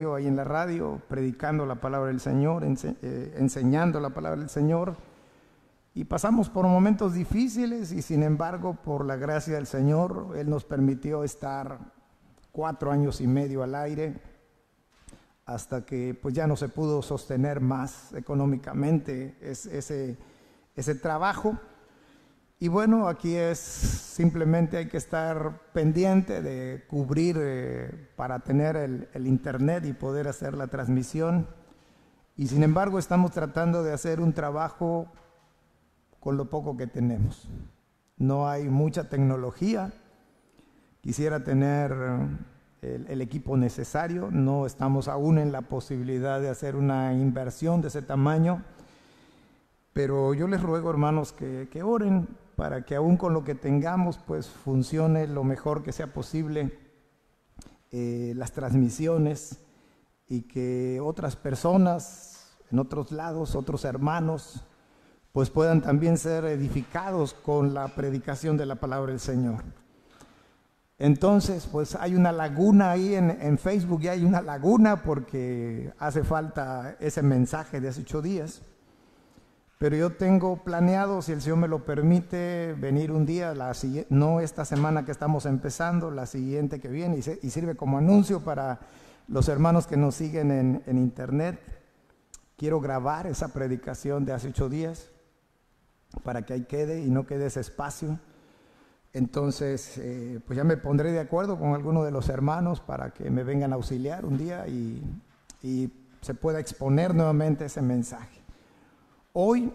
ahí en la radio, predicando la palabra del Señor, enseñando la palabra del Señor. Y pasamos por momentos difíciles y sin embargo, por la gracia del Señor, Él nos permitió estar 4 años y medio al aire, hasta que pues ya no se pudo sostener más económicamente ese trabajo. Y bueno, aquí simplemente hay que estar pendiente de cubrir para tener el internet y poder hacer la transmisión. Y sin embargo estamos tratando de hacer un trabajo con lo poco que tenemos. No hay mucha tecnología. Quisiera tener el equipo necesario. No estamos aún en la posibilidad de hacer una inversión de ese tamaño. Pero yo les ruego, hermanos, que oren para que aún con lo que tengamos, pues funcione lo mejor que sea posible las transmisiones, y que otras personas en otros lados, otros hermanos, pues puedan también ser edificados con la predicación de la palabra del Señor. Entonces, pues hay una laguna ahí en Facebook, ya hay una laguna porque hace falta ese mensaje de hace 8 días. Pero yo tengo planeado, si el Señor me lo permite, venir un día, no esta semana que estamos empezando, la siguiente que viene, y sirve como anuncio para los hermanos que nos siguen en internet. Quiero grabar esa predicación de hace 8 días para que ahí quede y no quede ese espacio. Entonces, pues ya me pondré de acuerdo con alguno de los hermanos para que me vengan a auxiliar un día y se pueda exponer nuevamente ese mensaje. Hoy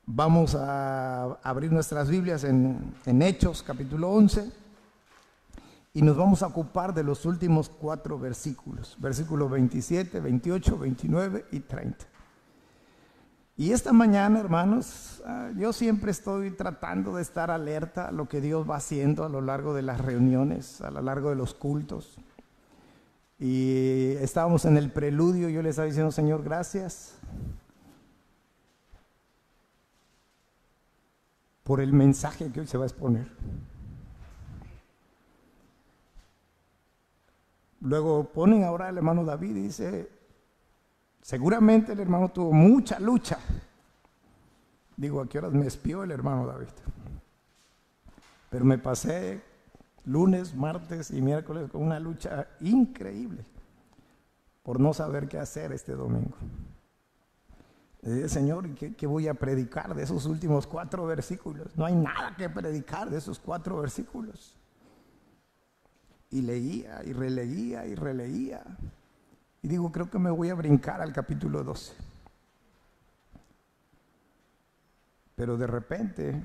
vamos a abrir nuestras Biblias en Hechos, capítulo 11, y nos vamos a ocupar de los últimos 4 versículos, versículos 27, 28, 29 y 30. Y esta mañana, hermanos, yo siempre estoy tratando de estar alerta a lo que Dios va haciendo a lo largo de las reuniones, a lo largo de los cultos. Y estábamos en el preludio, yo le estaba diciendo, Señor, gracias por el mensaje que hoy se va a exponer. Luego ponen ahora al hermano David y dice, seguramente el hermano tuvo mucha lucha. Digo, ¿a qué horas me espió el hermano David? Pero me pasé lunes, martes y miércoles con una lucha increíble por no saber qué hacer este domingo. Le dije, Señor, ¿qué voy a predicar de esos últimos 4 versículos? No hay nada que predicar de esos 4 versículos. Y leía y releía y releía. Y digo, creo que me voy a brincar al capítulo 12. Pero de repente,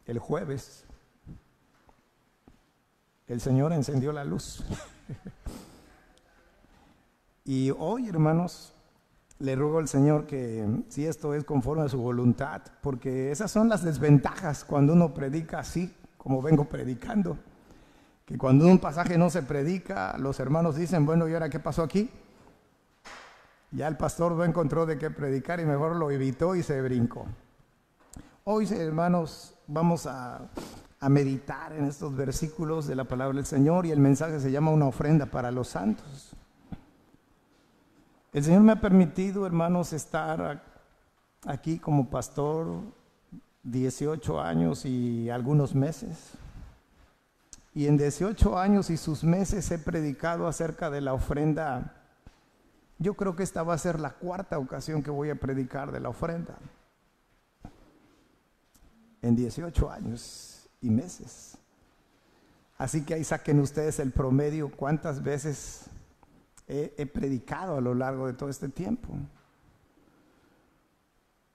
el jueves, el Señor encendió la luz. Y hoy, hermanos, le ruego al Señor que si esto es conforme a su voluntad, porque esas son las desventajas cuando uno predica así, como vengo predicando, que cuando un pasaje no se predica, los hermanos dicen, bueno, ¿y ahora qué pasó aquí? Ya el pastor no encontró de qué predicar y mejor lo evitó y se brincó. Hoy, hermanos, vamos a meditar en estos versículos de la palabra del Señor, y el mensaje se llama una ofrenda para los santos. El Señor me ha permitido, hermanos, estar aquí como pastor 18 años y algunos meses. Y en 18 años y sus meses he predicado acerca de la ofrenda. Yo creo que esta va a ser la 4ª ocasión que voy a predicar de la ofrenda. En 18 años y meses. Así que ahí saquen ustedes el promedio, cuántas veces he predicado a lo largo de todo este tiempo.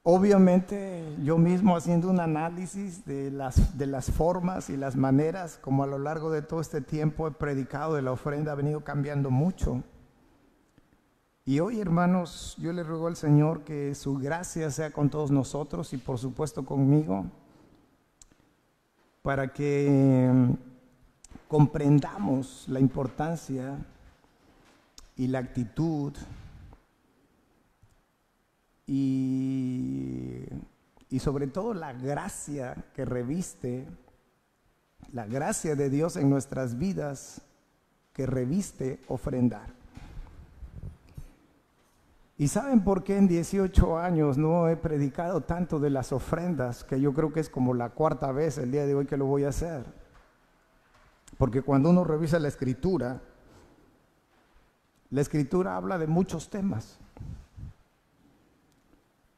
Obviamente yo mismo haciendo un análisis de las formas y las maneras como a lo largo de todo este tiempo he predicado de la ofrenda, ha venido cambiando mucho. Y hoy, hermanos, yo le ruego al Señor que su gracia sea con todos nosotros y por supuesto conmigo, para que comprendamos la importancia y la actitud y sobre todo la gracia que reviste, la gracia de Dios en nuestras vidas que reviste ofrendar. ¿Y saben por qué en 18 años no he predicado tanto de las ofrendas? Que yo creo que es como la cuarta vez el día de hoy que lo voy a hacer. Porque cuando uno revisa la Escritura habla de muchos temas.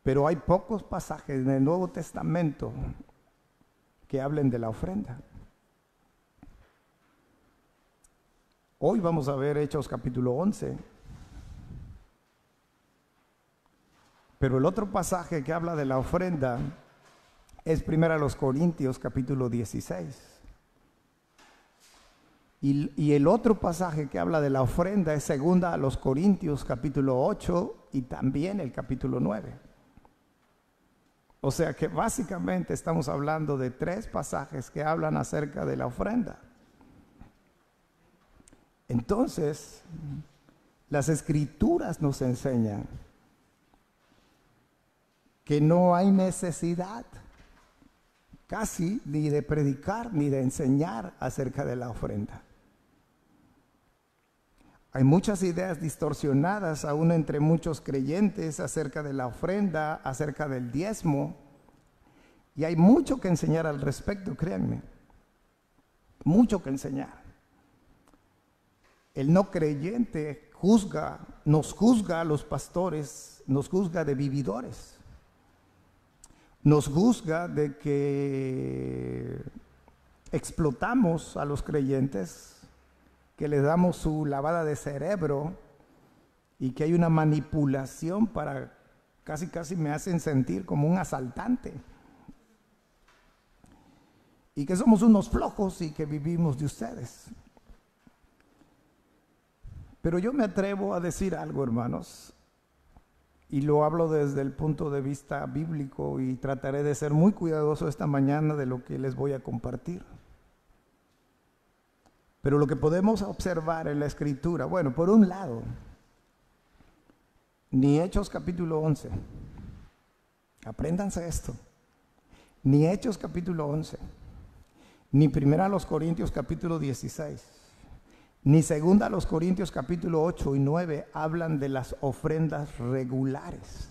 Pero hay pocos pasajes en el Nuevo Testamento que hablen de la ofrenda. Hoy vamos a ver Hechos capítulo 11. Pero el otro pasaje que habla de la ofrenda es 1 Corintios capítulo 16. Y el otro pasaje que habla de la ofrenda es 2 Corintios capítulo 8 y también el capítulo 9. O sea que básicamente estamos hablando de 3 pasajes que hablan acerca de la ofrenda. Entonces, las Escrituras nos enseñan que no hay necesidad casi ni de predicar ni de enseñar acerca de la ofrenda. Hay muchas ideas distorsionadas aún entre muchos creyentes acerca de la ofrenda, acerca del diezmo, y hay mucho que enseñar al respecto, créanme, mucho que enseñar. El no creyente nos juzga a los pastores, nos juzga de vividores, nos juzga de que explotamos a los creyentes, que les damos su lavada de cerebro y que hay una manipulación para casi me hacen sentir como un asaltante y que somos unos flojos y que vivimos de ustedes. Pero yo me atrevo a decir algo, hermanos, y lo hablo desde el punto de vista bíblico y trataré de ser muy cuidadoso esta mañana de lo que les voy a compartir. Pero lo que podemos observar en la Escritura, bueno, por un lado, ni Hechos capítulo 11, apréndanse esto, ni Hechos capítulo 11, ni 1 Corintios capítulo 16, ni 2 Corintios capítulo 8 y 9 hablan de las ofrendas regulares.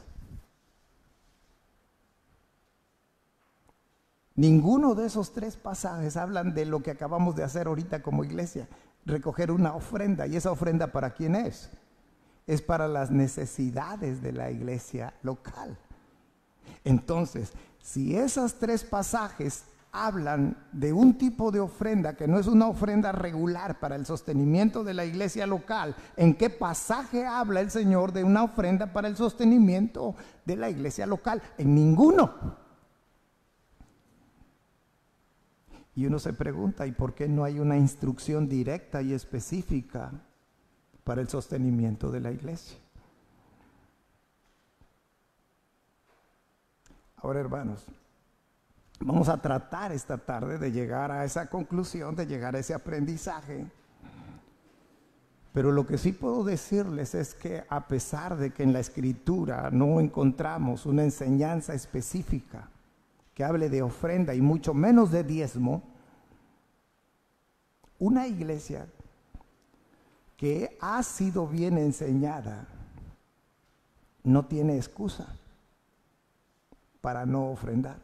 Ninguno de esos 3 pasajes hablan de lo que acabamos de hacer ahorita como iglesia, recoger una ofrenda. ¿Y esa ofrenda para quién es? Es para las necesidades de la iglesia local. Entonces, si esos 3 pasajes hablan de un tipo de ofrenda que no es una ofrenda regular para el sostenimiento de la iglesia local, ¿en qué pasaje habla el Señor de una ofrenda para el sostenimiento de la iglesia local? En ninguno. Y uno se pregunta, ¿y por qué no hay una instrucción directa y específica para el sostenimiento de la iglesia? Ahora, hermanos, vamos a tratar esta tarde de llegar a esa conclusión, de llegar a ese aprendizaje. Pero lo que sí puedo decirles es que a pesar de que en la Escritura no encontramos una enseñanza específica que hable de ofrenda y mucho menos de diezmo, una iglesia que ha sido bien enseñada no tiene excusa para no ofrendar.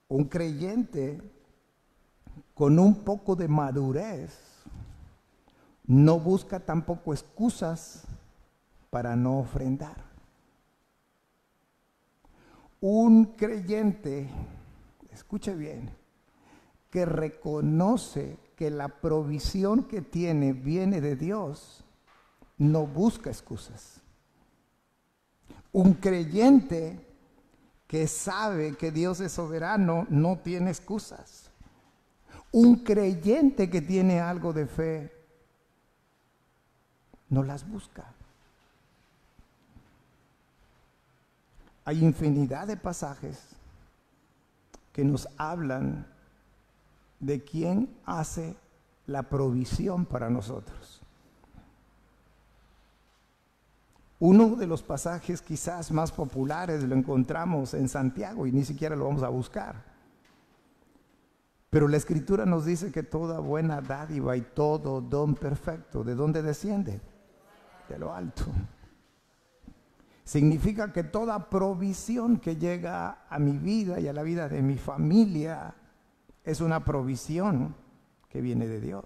Un creyente con un poco de madurez no busca tampoco excusas para no ofrendar. Un creyente, escuche bien, que reconoce que la provisión que tiene viene de Dios, no busca excusas. Un creyente que sabe que Dios es soberano no tiene excusas. Un creyente que tiene algo de fe no las busca. Hay infinidad de pasajes que nos hablan de quién hace la provisión para nosotros. Uno de los pasajes quizás más populares lo encontramos en Santiago y ni siquiera lo vamos a buscar. Pero la Escritura nos dice que toda buena dádiva y todo don perfecto, ¿de dónde desciende? de lo alto. Significa que toda provisión que llega a mi vida y a la vida de mi familia es una provisión que viene de Dios.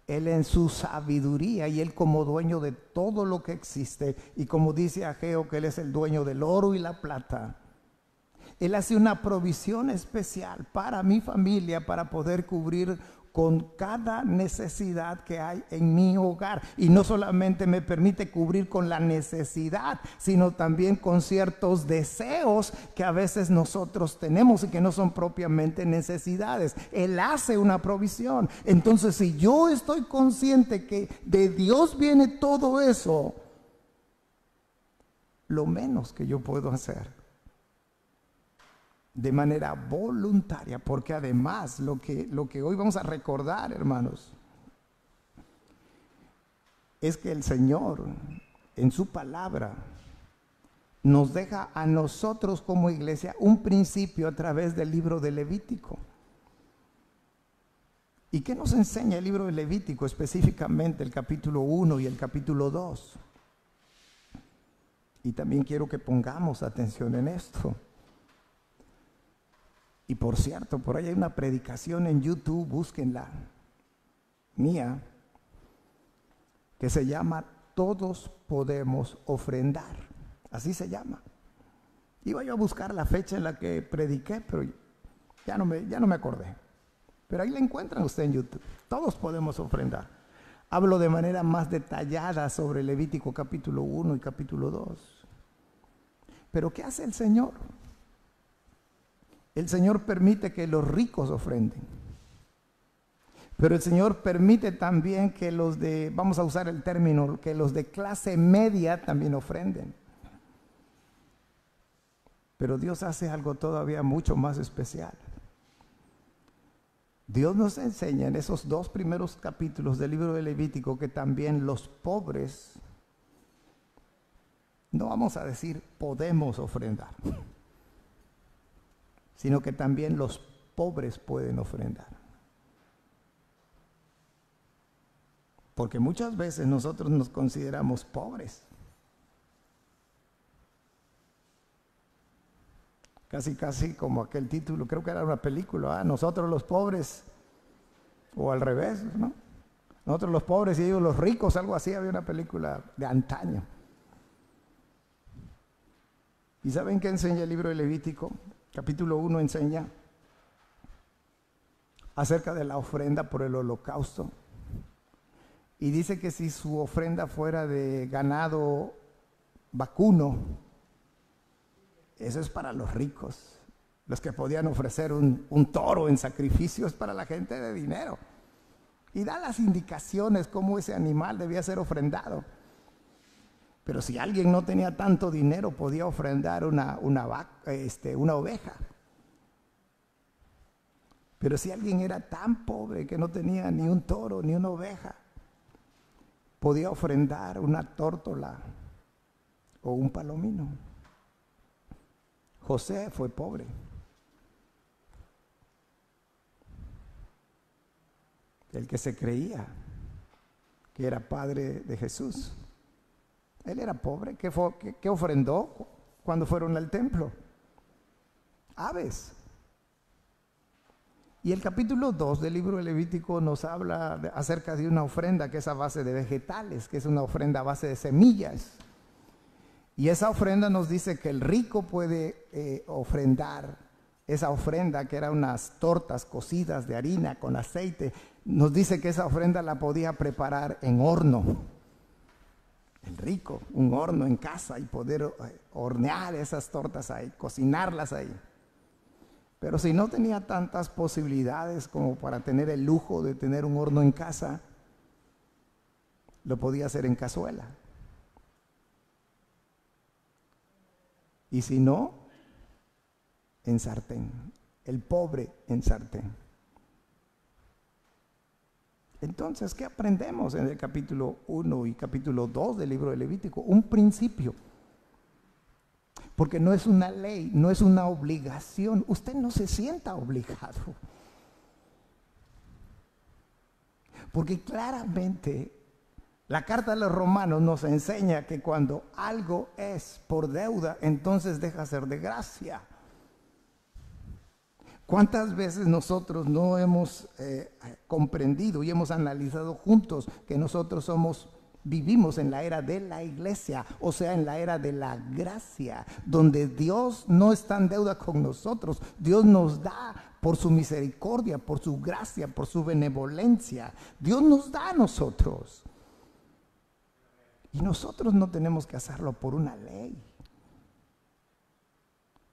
Él en su sabiduría y Él como dueño de todo lo que existe, y como dice Ageo que Él es el dueño del oro y la plata, Él hace una provisión especial para mi familia para poder cubrir con cada necesidad que hay en mi hogar. Y no solamente me permite cubrir con la necesidad, sino también con ciertos deseos que a veces nosotros tenemos y que no son propiamente necesidades. Él hace una provisión. Entonces, si yo estoy consciente que de Dios viene todo eso, lo menos que yo puedo hacer de manera voluntaria, porque además lo que hoy vamos a recordar, hermanos, es que el Señor en su palabra nos deja a nosotros como iglesia un principio a través del libro de Levítico. ¿Y qué nos enseña el libro de Levítico, específicamente el capítulo 1 y el capítulo 2? Y también quiero que pongamos atención en esto. Y por cierto, por ahí hay una predicación en YouTube, búsquenla, mía, que se llama Todos podemos ofrendar. Así se llama. Iba yo a buscar la fecha en la que prediqué, pero ya no me acordé. Pero ahí la encuentran usted en YouTube. Todos podemos ofrendar. Hablo de manera más detallada sobre Levítico capítulo 1 y capítulo 2. Pero ¿qué hace el Señor? El Señor permite que los ricos ofrenden. Pero el Señor permite también que los de, vamos a usar el término, que los de clase media también ofrenden. Pero Dios hace algo todavía mucho más especial. Dios nos enseña en esos 2 primeros capítulos del libro de Levítico que también los pobres, no vamos a decir podemos ofrendar, sino que también los pobres pueden ofrendar. Porque muchas veces nosotros nos consideramos pobres. Casi como aquel título, creo que era una película, nosotros los pobres, o al revés, ¿no? Nosotros los pobres y ellos los ricos, algo así, había una película de antaño. ¿Y saben qué enseña el libro de Levítico? Capítulo 1 enseña acerca de la ofrenda por el holocausto. Y dice que si su ofrenda fuera de ganado vacuno, eso es para los ricos. Los que podían ofrecer un toro en sacrificio es para la gente de dinero. Y da las indicaciones cómo ese animal debía ser ofrendado. Pero si alguien no tenía tanto dinero, podía ofrendar una oveja. Pero si alguien era tan pobre que no tenía ni un toro ni una oveja, podía ofrendar una tórtola o un palomino. José fue pobre. El que se creía que era padre de Jesús. Él era pobre. ¿Qué ofrendó cuando fueron al templo? Aves. Y el capítulo 2 del libro de Levítico nos habla acerca de una ofrenda que es a base de vegetales, que es una ofrenda a base de semillas. Y esa ofrenda nos dice que el rico puede ofrendar esa ofrenda, que eran unas tortas cocidas de harina con aceite. Nos dice que esa ofrenda la podía preparar en horno. El rico, un horno en casa y poder hornear esas tortas ahí, cocinarlas ahí. Pero si no tenía tantas posibilidades como para tener el lujo de tener un horno en casa, lo podía hacer en cazuela. Y si no, en sartén. El pobre en sartén. Entonces, ¿qué aprendemos en el capítulo 1 y capítulo 2 del libro de Levítico? Un principio. Porque no es una ley, no es una obligación. Usted no se sienta obligado. Porque claramente La carta a los Romanos nos enseña que cuando algo es por deuda, entonces deja ser de gracia. ¿Cuántas veces nosotros no hemos comprendido y hemos analizado juntos que nosotros vivimos en la era de la iglesia, o sea, en la era de la gracia, donde Dios no está en deuda con nosotros? Dios nos da por su misericordia, por su gracia, por su benevolencia. Dios nos da a nosotros. Y nosotros no tenemos que hacerlo por una ley.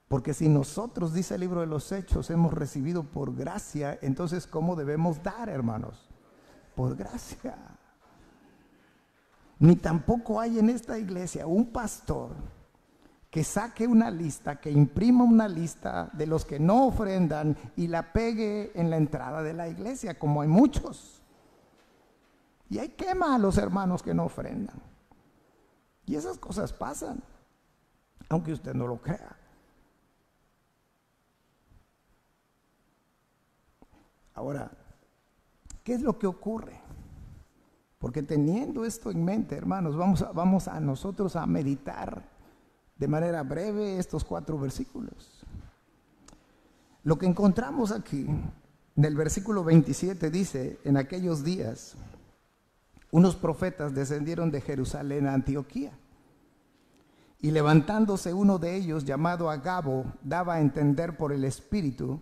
Porque si nosotros, dice el libro de los Hechos, hemos recibido por gracia, entonces ¿cómo debemos dar, hermanos? Por gracia. Ni tampoco hay en esta iglesia un pastor que saque una lista, que imprima una lista de los que no ofrendan y la pegue en la entrada de la iglesia, como hay muchos. Y ahí quema a los hermanos que no ofrendan. Y esas cosas pasan, aunque usted no lo crea. Ahora, ¿qué es lo que ocurre? Porque teniendo esto en mente, hermanos, vamos a nosotros a meditar de manera breve estos 4 versículos. Lo que encontramos aquí, en el versículo 27 dice: en aquellos días, unos profetas descendieron de Jerusalén a Antioquía, y levantándose uno de ellos, llamado Agabo, daba a entender por el Espíritu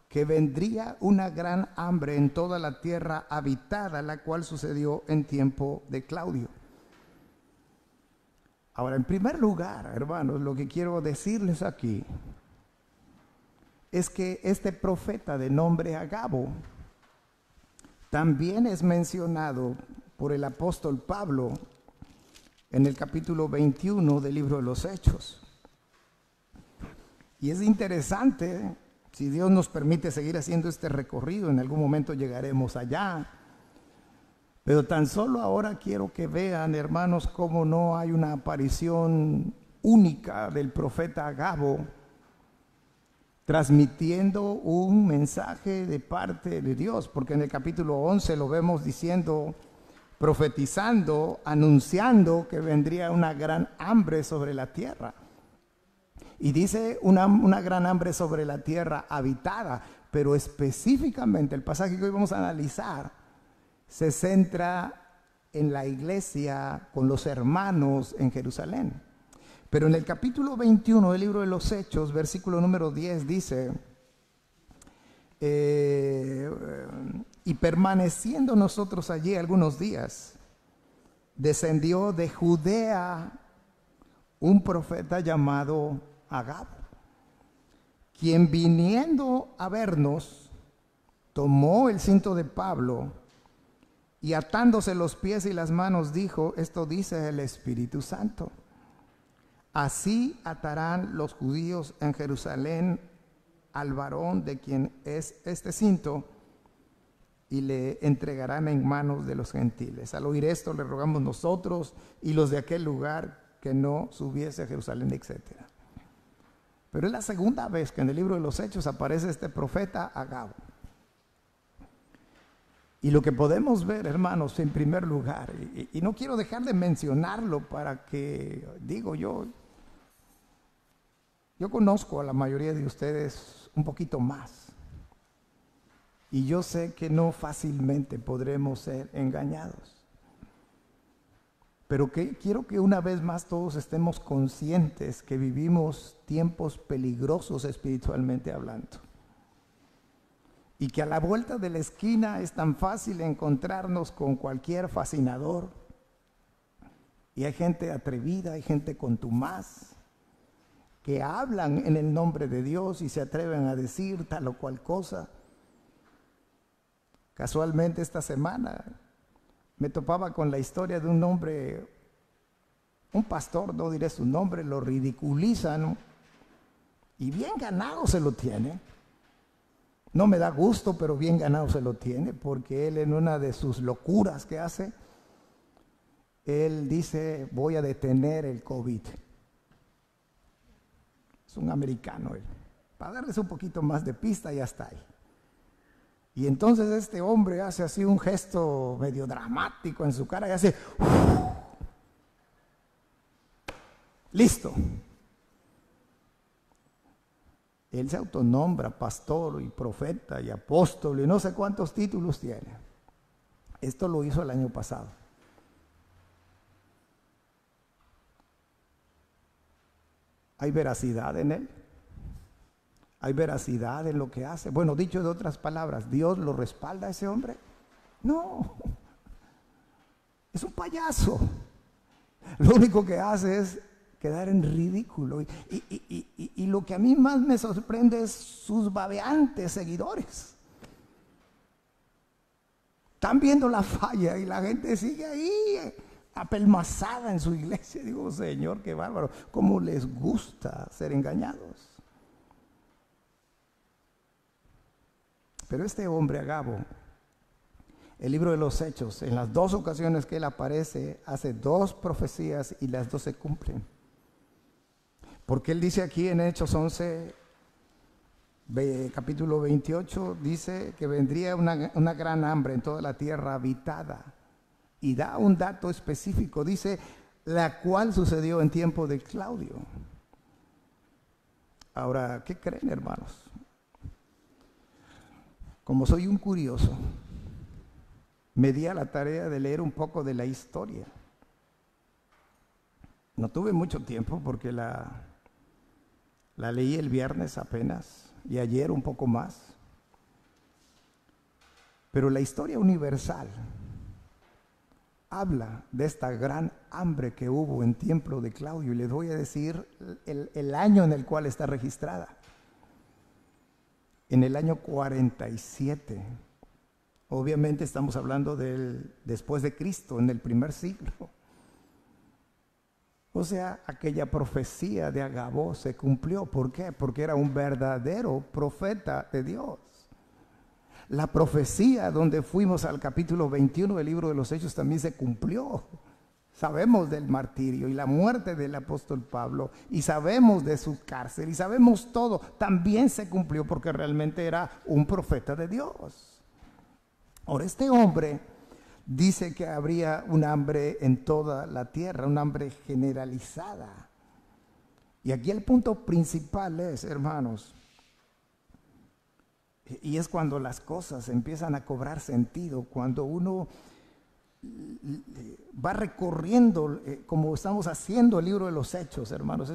que vendría una gran hambre en toda la tierra habitada, la cual sucedió en tiempo de Claudio. Ahora, en primer lugar, hermanos, lo que quiero decirles aquí es que este profeta de nombre Agabo también es mencionado por el apóstol Pablo en el capítulo 21 del libro de los Hechos. Y es interesante. Si Dios nos permite seguir haciendo este recorrido, en algún momento llegaremos allá. Pero tan solo ahora quiero que vean, hermanos, cómo no hay una aparición única del profeta Agabo transmitiendo un mensaje de parte de Dios. Porque en el capítulo 11 lo vemos diciendo, profetizando, anunciando que vendría una gran hambre sobre la tierra. Y dice una gran hambre sobre la tierra habitada, pero específicamente el pasaje que hoy vamos a analizar se centra en la iglesia con los hermanos en Jerusalén. Pero en el capítulo 21 del libro de los Hechos, versículo número 10 dice: y permaneciendo nosotros allí algunos días, descendió de Judea un profeta llamado Agabo, quien viniendo a vernos, tomó el cinto de Pablo y atándose los pies y las manos dijo: esto dice el Espíritu Santo, así atarán los judíos en Jerusalén al varón de quien es este cinto y le entregarán en manos de los gentiles. Al oír esto le rogamos nosotros y los de aquel lugar que no subiese a Jerusalén, etcétera. Pero es la segunda vez que en el libro de los Hechos aparece este profeta Agabo. Y lo que podemos ver, hermanos, en primer lugar, y no quiero dejar de mencionarlo para que, digo yo conozco a la mayoría de ustedes un poquito más. Y yo sé que no fácilmente podremos ser engañados. Pero quiero que una vez más todos estemos conscientes que vivimos tiempos peligrosos espiritualmente hablando. Y que a la vuelta de la esquina es tan fácil encontrarnos con cualquier fascinador. Y hay gente atrevida, hay gente contumaz, que hablan en el nombre de Dios y se atreven a decir tal o cual cosa. Casualmente esta semana me topaba con la historia de un hombre, un pastor, no diré su nombre, lo ridiculizan y bien ganado se lo tiene. No me da gusto, pero bien ganado se lo tiene, porque él en una de sus locuras que hace, él dice: voy a detener el COVID. Es un americano él. Para darles un poquito más de pista, ya está ahí. Y entonces este hombre hace así un gesto medio dramático en su cara y hace, listo. Él se autonombra pastor y profeta y apóstol y no sé cuántos títulos tiene. Esto lo hizo el año pasado. ¿Hay veracidad en él? ¿Hay veracidad en lo que hace? Bueno, dicho de otras palabras, ¿Dios lo respalda a ese hombre? No. Es un payaso. Lo único que hace es quedar en ridículo. Y lo que a mí más me sorprende es sus babeantes seguidores. Están viendo la falla y la gente sigue ahí apelmazada en su iglesia. Digo, Señor, qué bárbaro. ¿Cómo les gusta ser engañados? Pero este hombre, Agabo, el libro de los Hechos, en las 2 ocasiones que él aparece, hace 2 profecías y las 2 se cumplen. Porque él dice aquí en Hechos 11, capítulo 28, dice que vendría una gran hambre en toda la tierra habitada. Y da un dato específico, dice, la cual sucedió en tiempo de Claudio. Ahora, ¿qué creen, hermanos? Como soy un curioso, me di a la tarea de leer un poco de la historia. No tuve mucho tiempo porque la leí el viernes apenas y ayer un poco más. Pero la historia universal habla de esta gran hambre que hubo en tiempo de Claudio y les voy a decir el año en el cual está registrada. En el año 47. Obviamente estamos hablando del después de Cristo, en el primer siglo. O sea, aquella profecía de Agabo se cumplió. ¿Por qué? Porque era un verdadero profeta de Dios. La profecía donde fuimos al capítulo 21 del libro de los Hechos también se cumplió. Sabemos del martirio y la muerte del apóstol Pablo y sabemos de su cárcel y sabemos todo. También se cumplió porque realmente era un profeta de Dios. Ahora, este hombre dice que habría un hambre en toda la tierra, un hambre generalizada. Y aquí el punto principal es, hermanos, y es cuando las cosas empiezan a cobrar sentido, cuando uno va recorriendo, como estamos haciendo el libro de los Hechos, hermanos,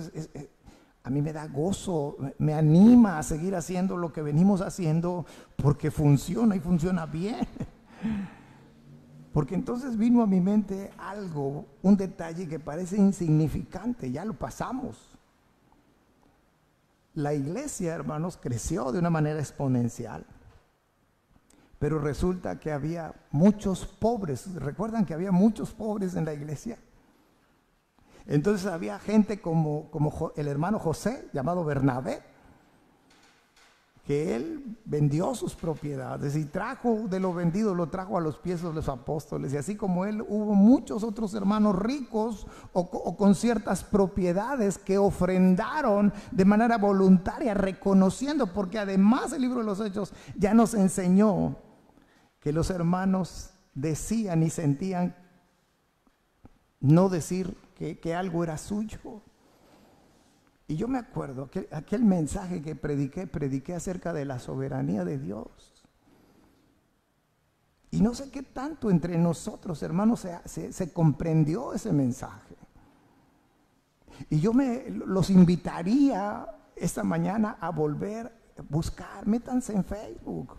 a mí me da gozo, me anima a seguir haciendo lo que venimos haciendo porque funciona y funciona bien. Porque entonces vino a mi mente algo, un detalle que parece insignificante, ya lo pasamos. La iglesia, hermanos, creció de una manera exponencial. Pero resulta que había muchos pobres. ¿Recuerdan que había muchos pobres en la iglesia? Entonces había gente como el hermano José, llamado Bernabé, que él vendió sus propiedades y trajo de lo vendido, lo trajo a los pies de los apóstoles. Y así como él, hubo muchos otros hermanos ricos o con ciertas propiedades que ofrendaron de manera voluntaria, reconociendo, porque además el libro de los Hechos ya nos enseñó que los hermanos decían y sentían no decir que algo era suyo. Y yo me acuerdo que aquel mensaje que prediqué acerca de la soberanía de Dios. Y no sé qué tanto entre nosotros, hermanos, se comprendió ese mensaje. Y yo los invitaría esta mañana a volver a buscar, métanse en Facebook.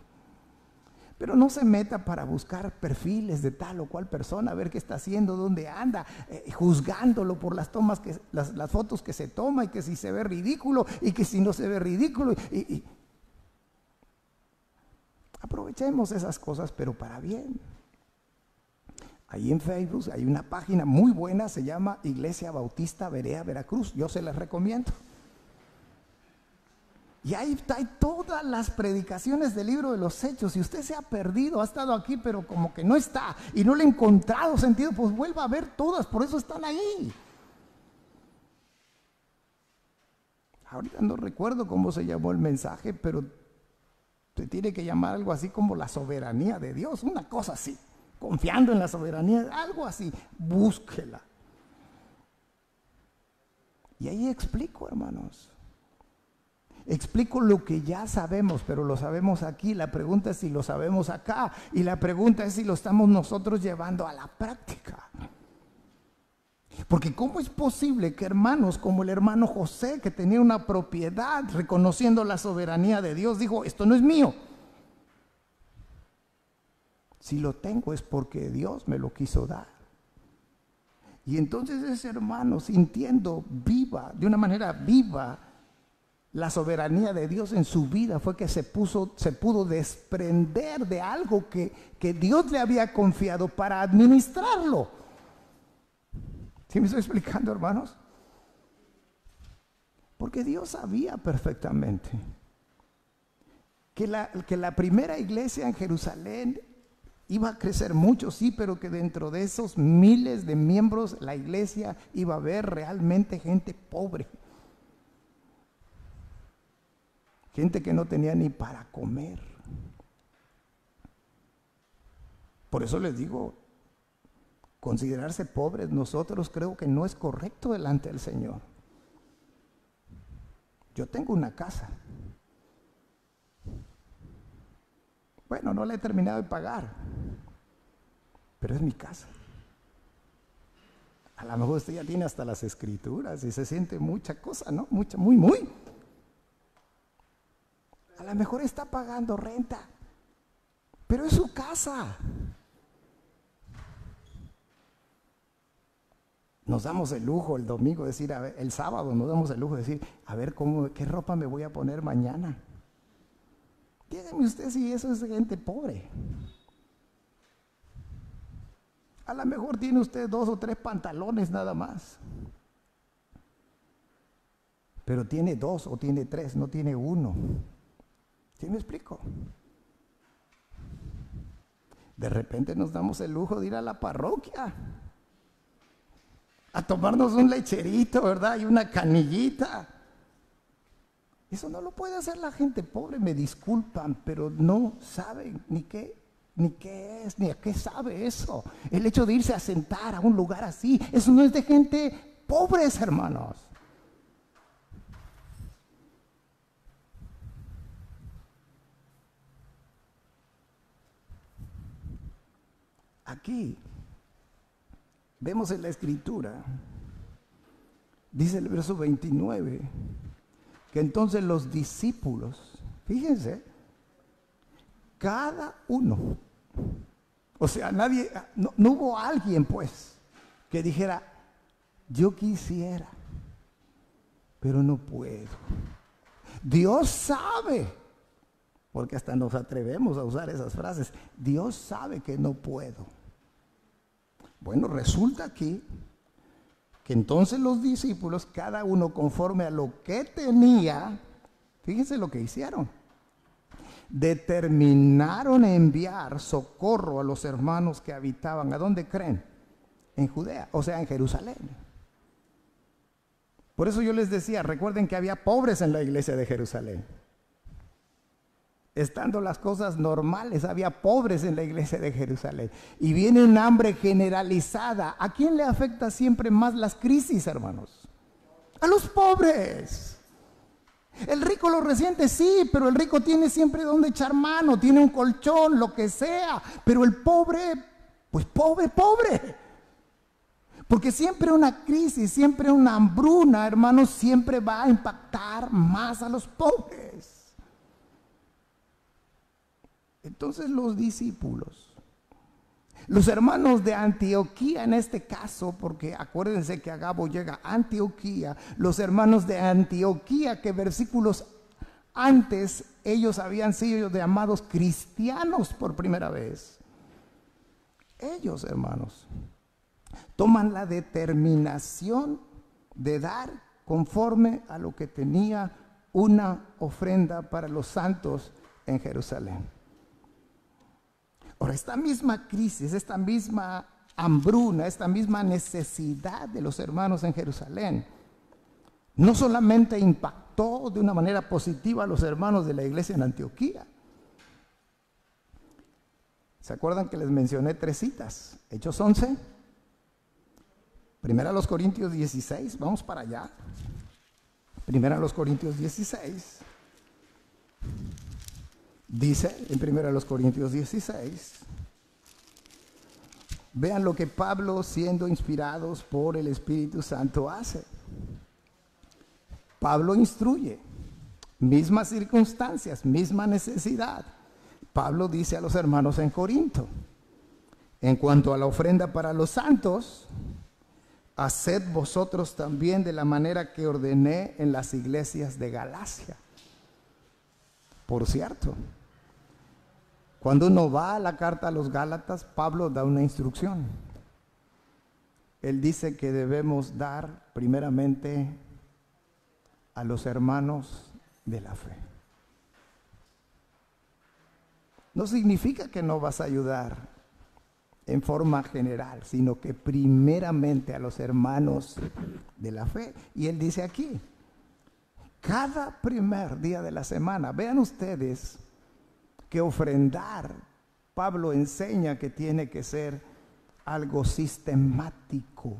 Pero no se meta para buscar perfiles de tal o cual persona, a ver qué está haciendo, dónde anda, juzgándolo por las tomas, las fotos que se toma y que si se ve ridículo y que si no se ve ridículo. Aprovechemos esas cosas, pero para bien. Ahí en Facebook hay una página muy buena, se llama Iglesia Bautista Berea, Veracruz. Yo se las recomiendo. Y ahí está todas las predicaciones del libro de los Hechos. Si usted se ha perdido, ha estado aquí, pero como que no está y no le ha encontrado sentido, pues vuelva a ver todas, por eso están ahí. Ahorita no recuerdo cómo se llamó el mensaje, pero Se tiene que llamar algo así como la soberanía de Dios, una cosa así, confiando en la soberanía, algo así, búsquela. Y ahí explico, hermanos. Explico lo que ya sabemos, pero lo sabemos aquí. La pregunta es si lo sabemos acá. Y la pregunta es si lo estamos nosotros llevando a la práctica. Porque ¿cómo es posible que hermanos como el hermano José, que tenía una propiedad reconociendo la soberanía de Dios, dijo, esto no es mío? Si lo tengo es porque Dios me lo quiso dar. Y entonces ese hermano, sintiendo de una manera viva, la soberanía de Dios en su vida, fue que se pudo desprender de algo que Dios le había confiado para administrarlo. ¿Sí me estoy explicando, hermanos? Porque Dios sabía perfectamente que la primera iglesia en Jerusalén iba a crecer mucho, sí, pero que dentro de esos miles de miembros la iglesia iba a ver realmente gente pobre. Gente que no tenía ni para comer. Por eso les digo, considerarse pobres nosotros creo que no es correcto delante del Señor. Yo tengo una casa. Bueno, no la he terminado de pagar, pero es mi casa. A lo mejor usted ya tiene hasta las escrituras y se siente mucha cosa, ¿no? Mucha, muy. A lo mejor está pagando renta, pero es su casa. Nos damos el lujo el domingo de decir, el sábado nos damos el lujo de decir, a ver qué ropa me voy a poner mañana. Dígame usted si eso es gente pobre. A lo mejor tiene usted 2 o 3 pantalones nada más. Pero tiene 2 o tiene 3, no tiene 1. ¿Sí me explico? De repente nos damos el lujo de ir a la parroquia a tomarnos un lecherito, ¿verdad? Y una canillita. Eso no lo puede hacer la gente pobre, me disculpan, pero no saben ni qué es, ni a qué sabe eso. El hecho de irse a sentar a un lugar así, eso no es de gente pobres, hermanos. Aquí vemos en la escritura, dice el verso 29, que entonces los discípulos, fíjense, cada uno, o sea, no hubo alguien pues que dijera, yo quisiera, pero no puedo. Dios sabe, porque hasta nos atrevemos a usar esas frases, Dios sabe que no puedo. Bueno, resulta aquí que entonces los discípulos, cada uno conforme a lo que tenía, fíjense lo que hicieron. Determinaron enviar socorro a los hermanos que habitaban, ¿a dónde creen? En Judea, o sea, en Jerusalén. Por eso yo les decía, recuerden que había pobres en la iglesia de Jerusalén. Estando las cosas normales, había pobres en la iglesia de Jerusalén. Y viene un hambre generalizada. ¿A quién le afecta siempre más las crisis, hermanos? A los pobres. El rico lo resiente, sí, pero el rico tiene siempre donde echar mano, tiene un colchón, lo que sea. Pero el pobre, pues pobre. Porque siempre una crisis, siempre una hambruna, hermanos, siempre va a impactar más a los pobres. Entonces los discípulos, los hermanos de Antioquía en este caso, porque acuérdense que Agabo llega a Antioquía, los hermanos de Antioquía que versículos antes ellos habían sido llamados cristianos por primera vez. Ellos, hermanos, toman la determinación de dar conforme a lo que tenía una ofrenda para los santos en Jerusalén. Ahora, esta misma crisis, esta misma hambruna, esta misma necesidad de los hermanos en Jerusalén, no solamente impactó de una manera positiva a los hermanos de la iglesia en Antioquía, ¿Se acuerdan que les mencioné 3 citas? Hechos 11, Primera a los Corintios 16, vamos para allá. Primera a los Corintios 16. Dice en Primera a los Corintios 16, vean lo que Pablo, siendo inspirados por el Espíritu Santo, hace. Pablo instruye, mismas circunstancias, misma necesidad. Pablo dice a los hermanos en Corinto, en cuanto a la ofrenda para los santos, haced vosotros también de la manera que ordené en las iglesias de Galacia. Por cierto, cuando uno va a la carta a los Gálatas, Pablo da una instrucción. Él dice que debemos dar primeramente a los hermanos de la fe. No significa que no vas a ayudar en forma general, sino que primeramente a los hermanos de la fe. Y él dice aquí, cada primer día de la semana, vean ustedes que ofrendar, Pablo enseña que tiene que ser algo sistemático.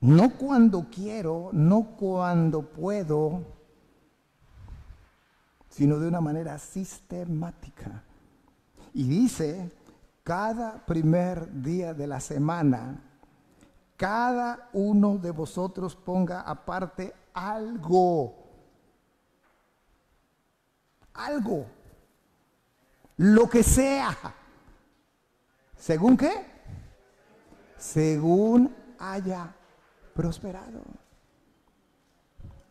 No cuando quiero, no cuando puedo, sino de una manera sistemática. Y dice, cada primer día de la semana, cada uno de vosotros ponga aparte algo, lo que sea. ¿Según qué? Según haya prosperado.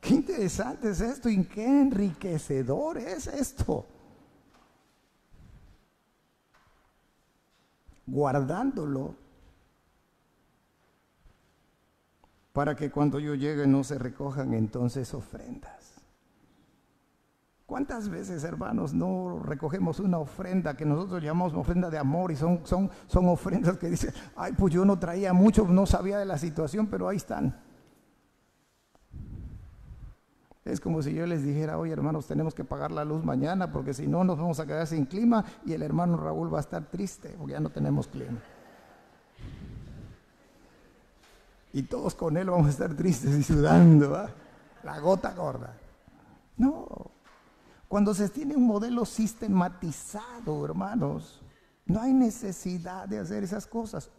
Qué interesante es esto y qué enriquecedor es esto. Guardándolo para que cuando yo llegue no se recojan entonces ofrendas. ¿Cuántas veces, hermanos, no recogemos una ofrenda que nosotros llamamos ofrenda de amor y son ofrendas que dicen, ay, pues yo no traía mucho, no sabía de la situación, pero ahí están? Es como si yo les dijera, oye, hermanos, tenemos que pagar la luz mañana porque si no nos vamos a quedar sin clima y el hermano Raúl va a estar triste porque ya no tenemos clima. Y todos con él vamos a estar tristes y sudando, ¿eh? La gota gorda. No. Cuando se tiene un modelo sistematizado, hermanos, no hay necesidad de hacer esas cosas.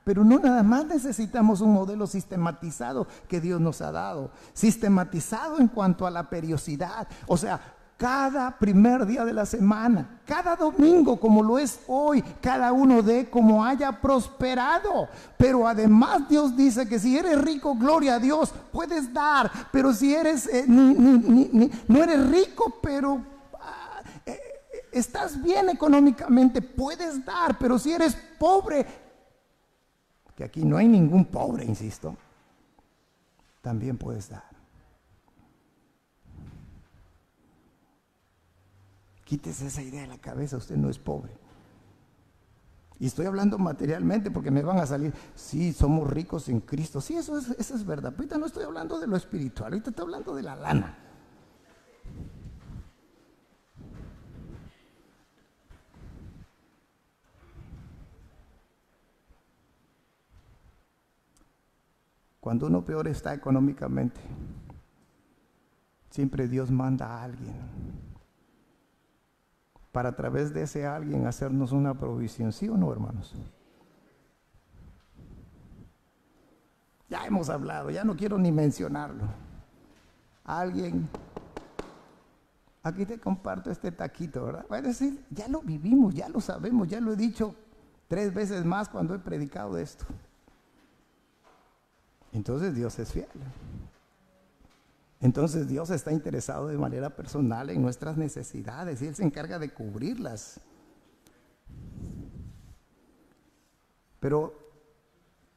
Pero no nada más necesitamos un modelo sistematizado que Dios nos ha dado. Sistematizado en cuanto a la periodicidad. O sea, cada primer día de la semana, cada domingo como lo es hoy, cada uno dé como haya prosperado. Pero además Dios dice que si eres rico, gloria a Dios, puedes dar. Pero si eres, no eres rico, pero estás bien económicamente, puedes dar. Pero si eres pobre, que aquí no hay ningún pobre, insisto, también puedes dar. Quítese esa idea de la cabeza, usted no es pobre. Y estoy hablando materialmente porque me van a salir, sí, somos ricos en Cristo. Sí, eso es verdad. Pero ahorita no estoy hablando de lo espiritual, ahorita estoy hablando de la lana. Cuando uno peor está económicamente, siempre Dios manda a alguien para a través de ese alguien hacernos una provisión, ¿sí o no, hermanos? Ya hemos hablado, ya no quiero ni mencionarlo. Alguien, aquí te comparto este taquito, ¿verdad? Va a decir, ya lo vivimos, ya lo sabemos, ya lo he dicho 3 veces más cuando he predicado de esto. Entonces Dios es fiel. Entonces Dios está interesado de manera personal en nuestras necesidades y Él se encarga de cubrirlas. Pero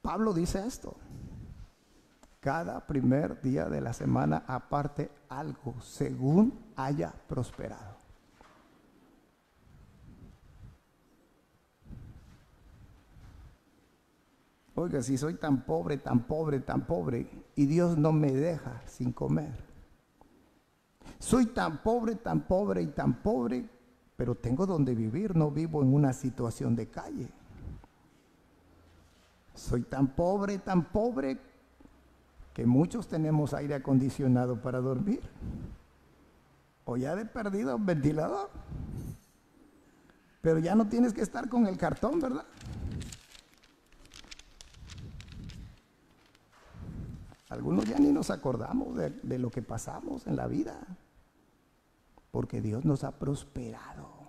Pablo dice esto: cada primer día de la semana aparte algo según haya prosperado. Oiga, si soy tan pobre, tan pobre, tan pobre, y Dios no me deja sin comer. Soy tan pobre y tan pobre, pero tengo donde vivir, no vivo en una situación de calle. Soy tan pobre, que muchos tenemos aire acondicionado para dormir. O ya de perdido un ventilador. Pero ya no tienes que estar con el cartón, ¿verdad? Algunos ya ni nos acordamos de lo que pasamos en la vida, porque Dios nos ha prosperado.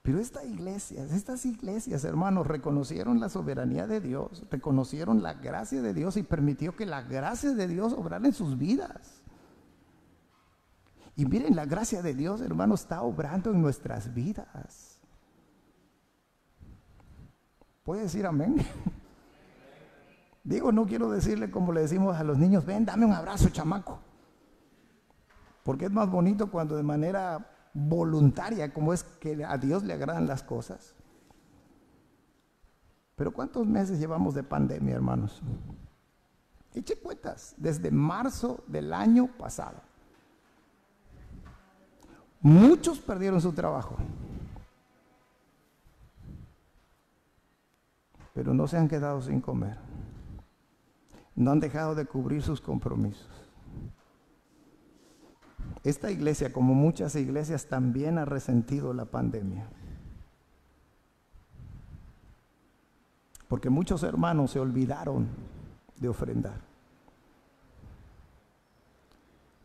Pero estas iglesias, hermanos, reconocieron la soberanía de Dios, reconocieron la gracia de Dios y permitió que la gracia de Dios obrara en sus vidas. Y miren, la gracia de Dios, hermanos, está obrando en nuestras vidas. ¿Puede decir amén? Digo, no quiero decirle como le decimos a los niños, ven, dame un abrazo, chamaco. Porque es más bonito cuando de manera voluntaria, como es que a Dios le agradan las cosas. Pero ¿cuántos meses llevamos de pandemia, hermanos? Eche cuentas, desde marzo del año pasado. Muchos perdieron su trabajo. Pero no se han quedado sin comer. No han dejado de cubrir sus compromisos. Esta iglesia, como muchas iglesias, también ha resentido la pandemia. Porque muchos hermanos se olvidaron de ofrendar.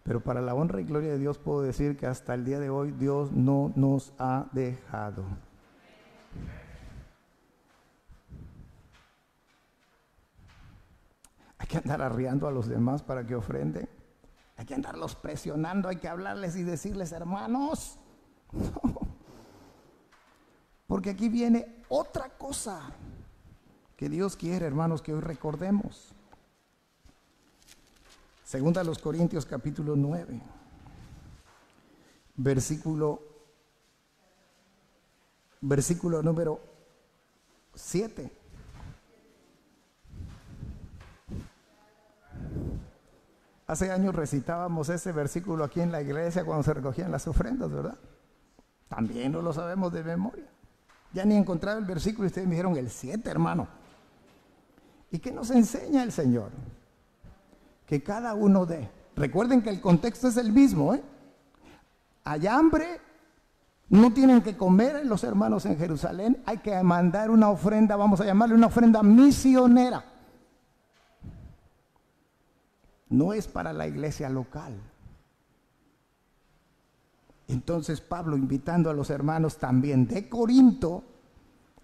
Pero para la honra y gloria de Dios puedo decir que hasta el día de hoy Dios no nos ha dejado. Hay que andar arriando a los demás para que ofrenden. Hay que andarlos presionando, hay que hablarles y decirles, hermanos. No. Porque aquí viene otra cosa que Dios quiere, hermanos, que hoy recordemos. Segunda a los Corintios capítulo 9, versículo número 7. Hace años recitábamos ese versículo aquí en la iglesia cuando se recogían las ofrendas, ¿verdad? También no lo sabemos de memoria. Ya ni encontraba el versículo y ustedes me dijeron el 7, hermano. ¿Y qué nos enseña el Señor? Que cada uno dé. Recuerden que el contexto es el mismo, ¿eh? Hay hambre, no tienen que comer los hermanos en Jerusalén, hay que mandar una ofrenda, vamos a llamarle una ofrenda misionera. No es para la iglesia local. Entonces Pablo, invitando a los hermanos también de Corinto,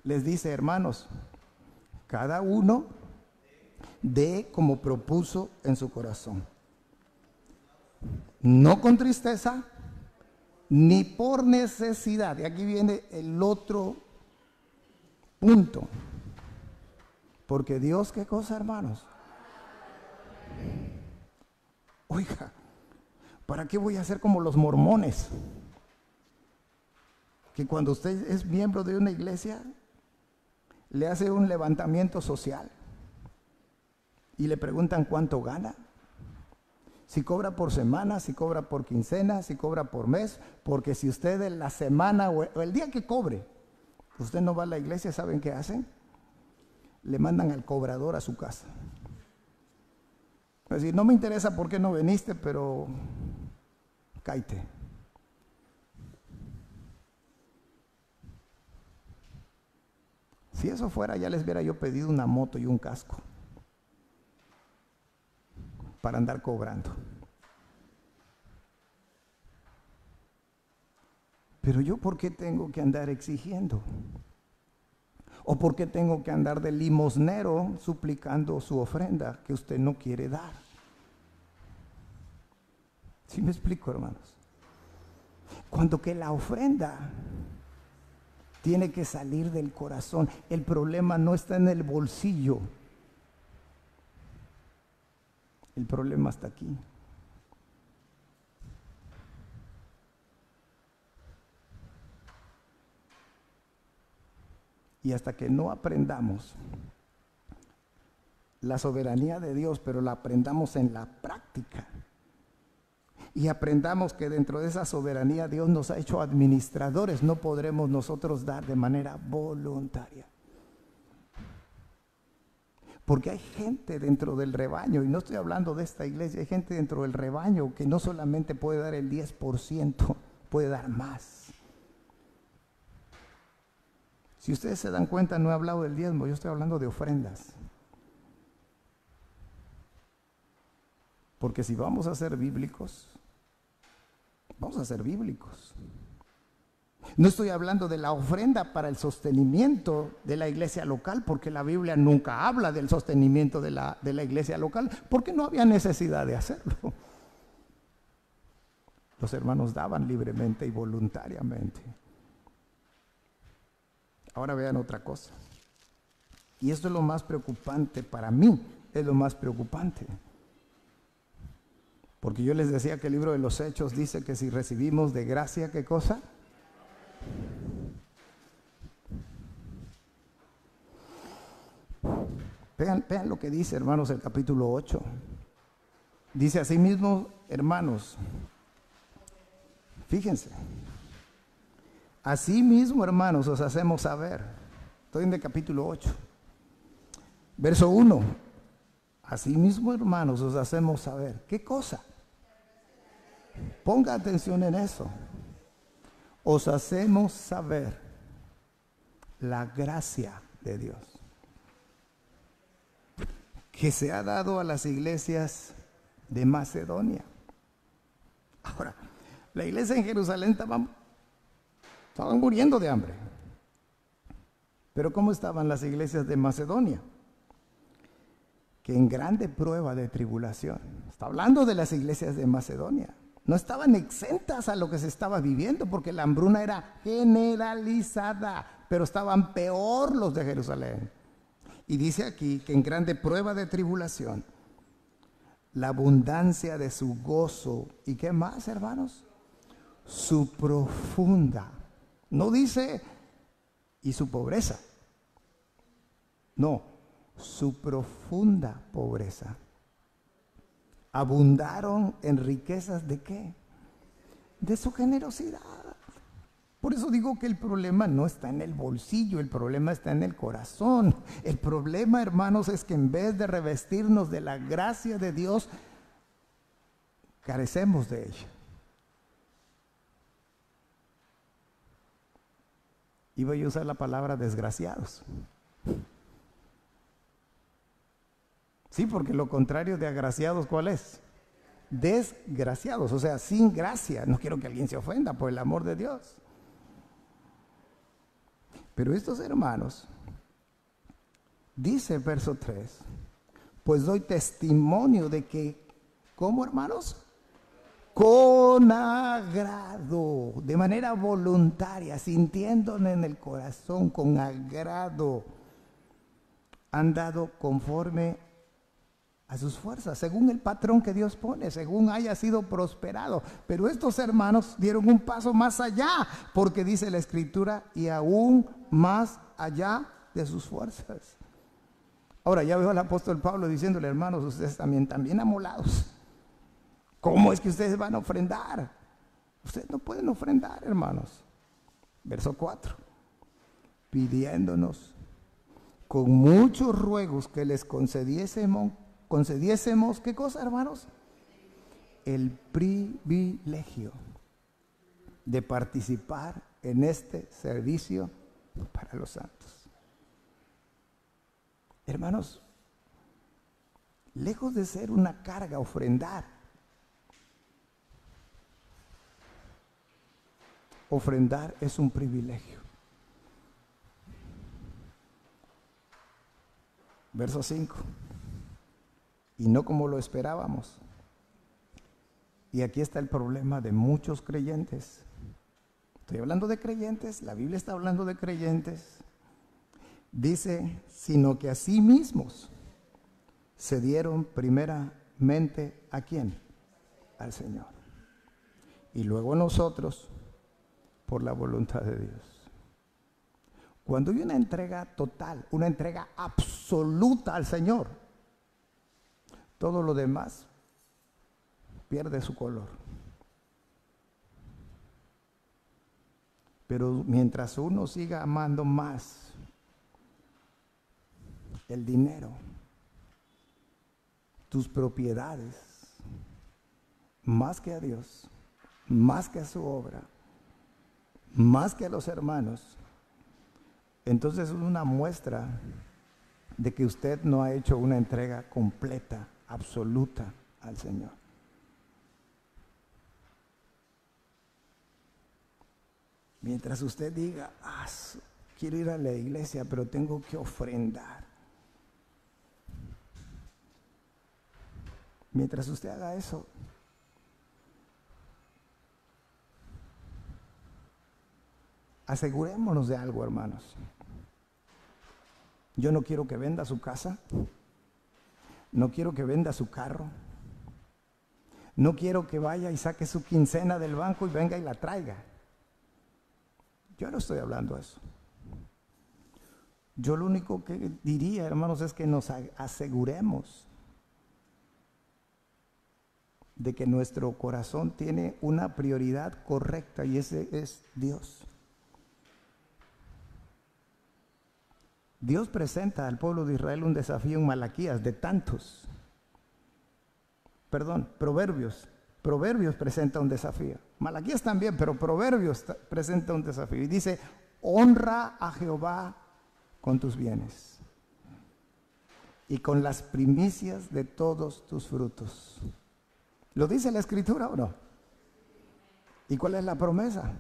les dice, hermanos, cada uno dé como propuso en su corazón. No con tristeza, ni por necesidad. Y aquí viene el otro punto. Porque Dios, ¿qué cosa, hermanos? Oiga, ¿para qué voy a ser como los mormones? Que cuando usted es miembro de una iglesia, le hace un levantamiento social y le preguntan cuánto gana. Si cobra por semana, si cobra por quincena, si cobra por mes, porque si usted en la semana o el día que cobre, usted no va a la iglesia, ¿saben qué hacen? Le mandan al cobrador a su casa. Es decir, no me interesa por qué no viniste, pero cáite. Si eso fuera, ya les hubiera yo pedido una moto y un casco para andar cobrando. Pero yo, ¿por qué tengo que andar exigiendo? ¿O por qué tengo que andar de limosnero suplicando su ofrenda que usted no quiere dar? ¿Sí me explico, hermanos? Cuando que la ofrenda tiene que salir del corazón. El problema no está en el bolsillo. El problema está aquí. Y hasta que no aprendamos la soberanía de Dios, pero la aprendamos en la práctica, y aprendamos que dentro de esa soberanía Dios nos ha hecho administradores. No podremos nosotros dar de manera voluntaria. Porque hay gente dentro del rebaño, y no estoy hablando de esta iglesia, hay gente dentro del rebaño que no solamente puede dar el 10%, puede dar más. Si ustedes se dan cuenta, no he hablado del diezmo, yo estoy hablando de ofrendas. Porque si vamos a ser bíblicos, vamos a ser bíblicos. No estoy hablando de la ofrenda para el sostenimiento de la iglesia local, porque la Biblia nunca habla del sostenimiento de la iglesia local, porque no había necesidad de hacerlo. Los hermanos daban libremente y voluntariamente. Ahora vean otra cosa. Y esto es lo más preocupante para mí, es lo más preocupante. Porque yo les decía que el libro de los Hechos dice que si recibimos de gracia, ¿qué cosa? Vean lo que dice, hermanos, el capítulo 8. Dice así mismo, hermanos, fíjense, así mismo, hermanos, os hacemos saber. Estoy en el capítulo 8, verso 1. Así mismo, hermanos, os hacemos saber. ¿Qué cosa? Ponga atención en eso. Os hacemos saber la gracia de Dios que se ha dado a las iglesias de Macedonia. Ahora, la iglesia en Jerusalén estaban muriendo de hambre. Pero ¿cómo estaban las iglesias de Macedonia? Que en grande prueba de tribulación. Está hablando de las iglesias de Macedonia. No estaban exentas a lo que se estaba viviendo, porque la hambruna era generalizada, pero estaban peor los de Jerusalén. Y dice aquí que en grande prueba de tribulación, la abundancia de su gozo, ¿y qué más, hermanos? Su profunda, no dice, y su pobreza, no, su profunda pobreza. Abundaron en riquezas ¿de qué? De su generosidad. Por eso digo que el problema no está en el bolsillo, el problema está en el corazón. El problema, hermanos, es que en vez de revestirnos de la gracia de Dios, carecemos de ella. Iba a usar la palabra desgraciados. Sí, porque lo contrario de agraciados, ¿cuál es? Desgraciados, o sea, sin gracia. No quiero que alguien se ofenda, por el amor de Dios. Pero estos hermanos, dice el verso 3, pues doy testimonio de que, ¿cómo, hermanos? Con agrado, de manera voluntaria, sintiéndome en el corazón, con agrado, han dado conforme a sus fuerzas, según el patrón que Dios pone, según haya sido prosperado. Pero estos hermanos dieron un paso más allá, porque dice la Escritura, y aún más allá de sus fuerzas. Ahora ya veo al apóstol Pablo diciéndole, hermanos, ustedes también amolados. ¿Cómo es que ustedes van a ofrendar? Ustedes no pueden ofrendar, hermanos. Verso 4. Pidiéndonos con muchos ruegos que les concediésemos, ¿qué cosa, hermanos? El privilegio de participar en este servicio para los santos. Hermanos, lejos de ser una carga ofrendar, es un privilegio. Verso 5. Y no como lo esperábamos. Y aquí está el problema de muchos creyentes. Estoy hablando de creyentes, la Biblia está hablando de creyentes. Dice, sino que a sí mismos se dieron primeramente ¿a quién? Al Señor. Y luego nosotros por la voluntad de Dios. Cuando hay una entrega total, una entrega absoluta al Señor, todo lo demás pierde su color. Pero mientras uno siga amando más el dinero, tus propiedades, más que a Dios, más que a su obra, más que a los hermanos, entonces es una muestra de que usted no ha hecho una entrega completa, absoluta al Señor. Mientras usted diga, quiero ir a la iglesia, pero tengo que ofrendar. Mientras usted haga eso, asegurémonos de algo, hermanos. Yo no quiero que venda su casa, no quiero que venda su carro, no quiero que vaya y saque su quincena del banco y venga y la traiga. Yo no estoy hablando de eso. Yo lo único que diría, hermanos, es que nos aseguremos de que nuestro corazón tiene una prioridad correcta y ese es Dios. Dios presenta al pueblo de Israel un desafío en Malaquías de tantos. Proverbios. Proverbios presenta un desafío. Malaquías también, pero Proverbios presenta un desafío. Y dice, honra a Jehová con tus bienes y con las primicias de todos tus frutos. ¿Lo dice la Escritura o no? ¿Y cuál es la promesa?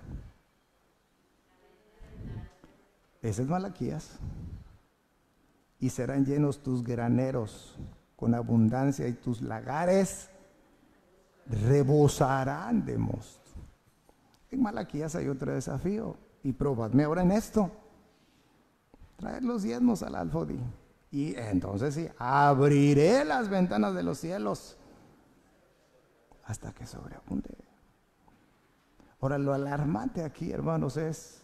Ese es Malaquías. Y serán llenos tus graneros con abundancia y tus lagares rebosarán de mosto. En Malaquías hay otro desafío. Y probadme ahora en esto. Traer los diezmos al alfolí. Y entonces sí, abriré las ventanas de los cielos hasta que sobreabunde. Ahora, lo alarmante aquí, hermanos, es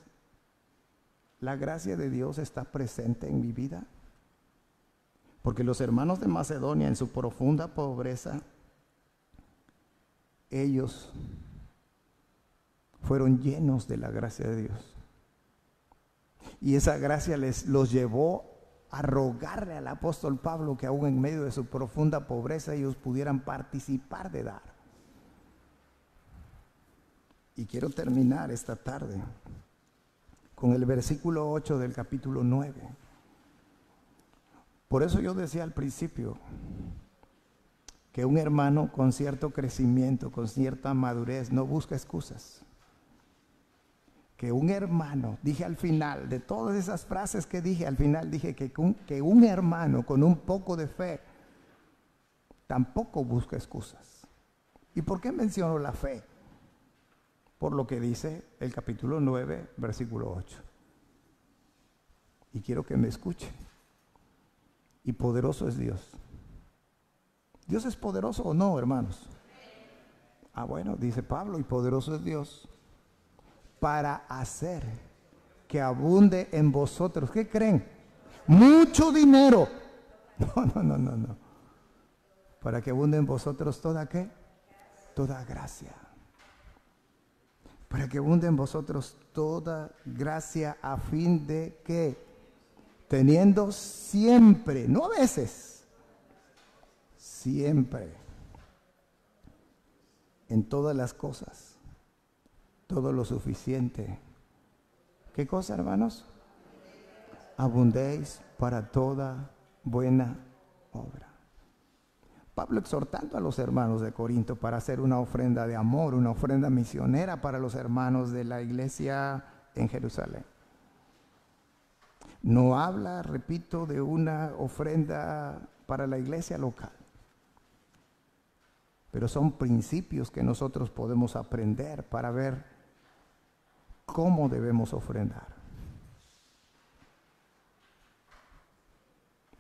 la gracia de Dios está presente en mi vida. Porque los hermanos de Macedonia, en su profunda pobreza, ellos fueron llenos de la gracia de Dios. Y esa gracia los llevó a rogarle al apóstol Pablo que aún en medio de su profunda pobreza ellos pudieran participar de dar. Y quiero terminar esta tarde con el versículo 8 del capítulo 9. Por eso yo decía al principio que un hermano con cierto crecimiento, con cierta madurez, no busca excusas. Que un hermano, dije al final, de todas esas frases que dije, al final dije que un hermano con un poco de fe tampoco busca excusas. ¿Y por qué menciono la fe? Por lo que dice el capítulo 9, versículo 8. Y quiero que me escuche. Y poderoso es Dios. ¿Dios es poderoso o no, hermanos? Bueno, dice Pablo, y poderoso es Dios para hacer que abunde en vosotros. ¿Qué creen? Mucho dinero. No. Para que abunde en vosotros toda ¿qué? Toda gracia. Para que abunde en vosotros toda gracia, a fin de que, teniendo siempre, no a veces, siempre, en todas las cosas, todo lo suficiente. ¿Qué cosa, hermanos? Abundéis para toda buena obra. Pablo exhortando a los hermanos de Corinto para hacer una ofrenda de amor, una ofrenda misionera para los hermanos de la iglesia en Jerusalén. No habla, repito, de una ofrenda para la iglesia local. Pero son principios que nosotros podemos aprender para ver cómo debemos ofrendar.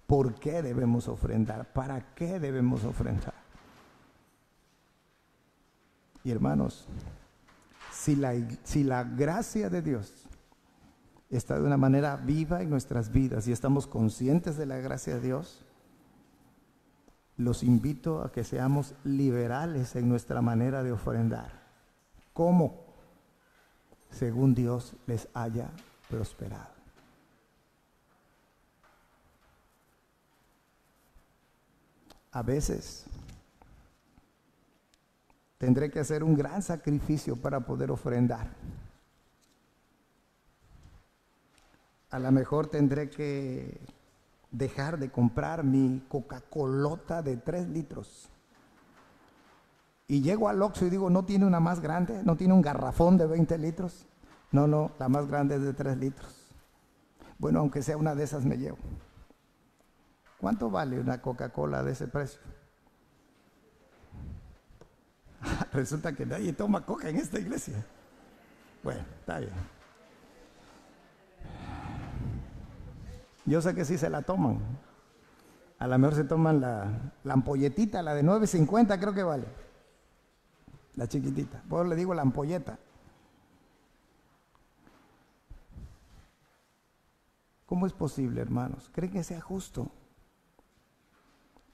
¿Por qué debemos ofrendar? ¿Para qué debemos ofrendar? Y hermanos, si la gracia de Dios está de una manera viva en nuestras vidas y estamos conscientes de la gracia de Dios, los invito a que seamos liberales en nuestra manera de ofrendar. ¿Cómo? según Dios les haya prosperado. A veces tendré que hacer un gran sacrificio para poder ofrendar. A lo mejor tendré que dejar de comprar mi Coca-Colota de 3 litros. Y llego al Oxxo y digo, ¿no tiene una más grande? ¿No tiene un garrafón de 20 litros? No, la más grande es de 3 litros. Bueno, aunque sea una de esas me llevo. ¿Cuánto vale una Coca-Cola de ese precio? Resulta que nadie toma coca en esta iglesia. Bueno, está bien. Yo sé que sí se la toman. A lo mejor se toman la ampolletita, la de 9.50 creo que vale. La chiquitita. Pues le digo la ampolleta. ¿Cómo es posible, hermanos? ¿Creen que sea justo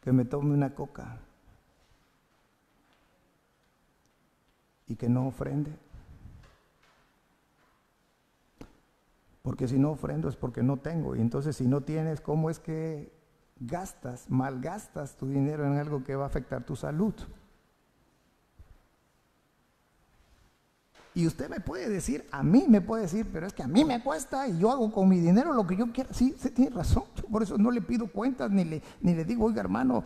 que me tome una coca y que no ofrende? Porque si no ofrendo es porque no tengo. Y entonces si no tienes, ¿cómo es que malgastas tu dinero en algo que va a afectar tu salud? Y usted me puede decir, a mí me puede decir, pero es que a mí me cuesta y yo hago con mi dinero lo que yo quiera. Sí, usted tiene razón. Por eso no le pido cuentas ni le digo, oiga hermano,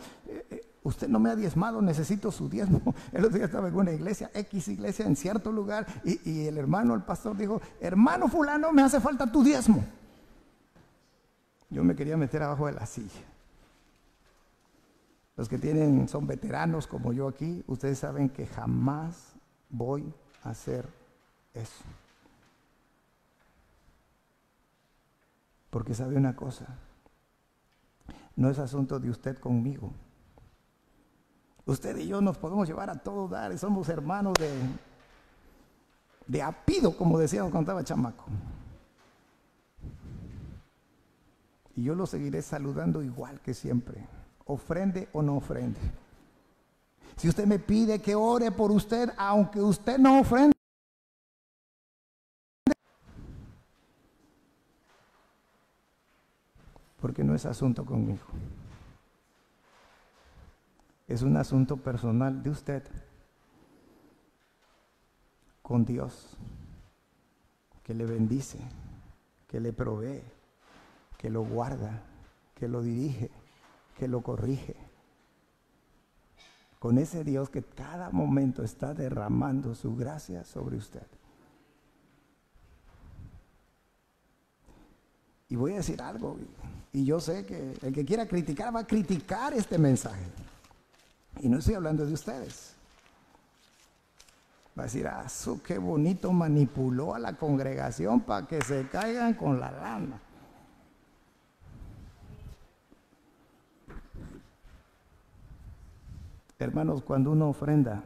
usted no me ha diezmado, necesito su diezmo. El otro día estaba en una iglesia, X iglesia, en cierto lugar, y el hermano, el pastor dijo, hermano fulano, me hace falta tu diezmo. Yo me quería meter abajo de la silla. Los que son veteranos como yo aquí, ustedes saben que jamás voy a hacer eso. Porque sabe una cosa, no es asunto de usted conmigo. Usted y yo nos podemos llevar a todo dar y somos hermanos de apellido, como decíamos cuando estaba chamaco. Y yo lo seguiré saludando igual que siempre, ofrende o no ofrende. Si usted me pide que ore por usted, aunque usted no ofrende, porque no es asunto conmigo. Es un asunto personal de usted con Dios, que le bendice, que le provee, que lo guarda, que lo dirige, que lo corrige. Con ese Dios que cada momento está derramando su gracia sobre usted. Y voy a decir algo, y yo sé que el que quiera criticar va a criticar este mensaje. Y no estoy hablando de ustedes. Va a decir, qué bonito manipuló a la congregación para que se caigan con la lana. Hermanos, cuando uno ofrenda,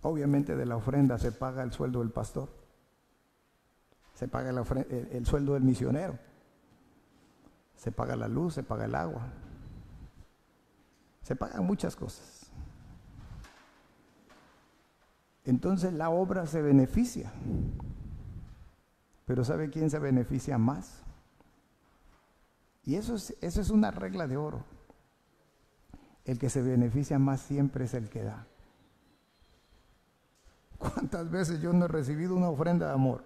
obviamente de la ofrenda se paga el sueldo del pastor, se paga el sueldo del misionero, se paga la luz, se paga el agua, se pagan muchas cosas. Entonces la obra se beneficia, pero ¿sabe quién se beneficia más? Y eso es una regla de oro. El que se beneficia más siempre es el que da. ¿Cuántas veces yo no he recibido una ofrenda de amor?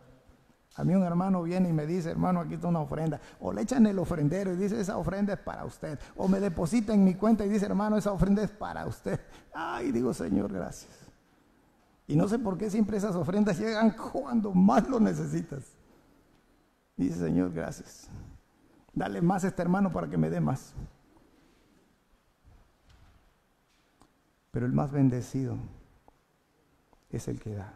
A mí un hermano viene y me dice, hermano, aquí está una ofrenda. O le echan el ofrendero y dice, esa ofrenda es para usted. O me deposita en mi cuenta y dice, hermano, esa ofrenda es para usted. Ay, digo, Señor, gracias. Y no sé por qué siempre esas ofrendas llegan cuando más lo necesitas. Dice, Señor, gracias. Dale más a este hermano para que me dé más. Pero el más bendecido es el que da.